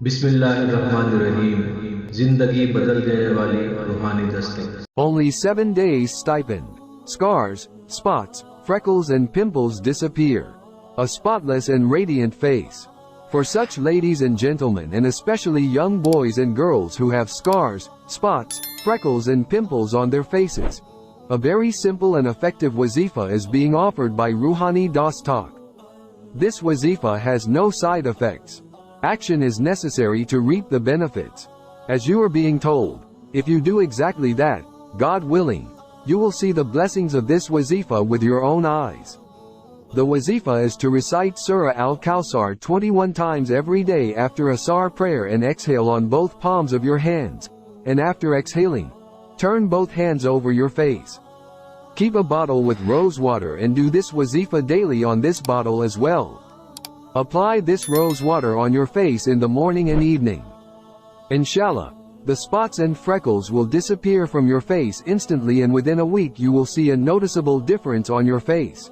बिस्मिल्लाहिर्रहमानिर्रहीम। जिंदगी बदल देने वाली रूहानी Dastak. Only 7 days stipend. Scars, spots, freckles and pimples disappear. A spotless and radiant face. For such ladies and gentlemen, and especially young boys and girls who have scars, spots, freckles and pimples on their faces, a very simple and effective wazifa is being offered by Rohani Dastak. This wazifa has no side effects. Action is necessary to reap the benefits. As you are being told, if you do exactly that, God willing, you will see the blessings of this wazifa with your own eyes. The wazifa is to recite Surah Al-Kawthar 21 times every day after Asar prayer and exhale on both palms of your hands, and after exhaling, turn both hands over your face. Keep a bottle with rose water and do this wazifa daily on this bottle as well. Apply this rose water on your face in the morning and evening. Inshallah, the spots and freckles will disappear from your face instantly, and within a week you will see a noticeable difference on your face.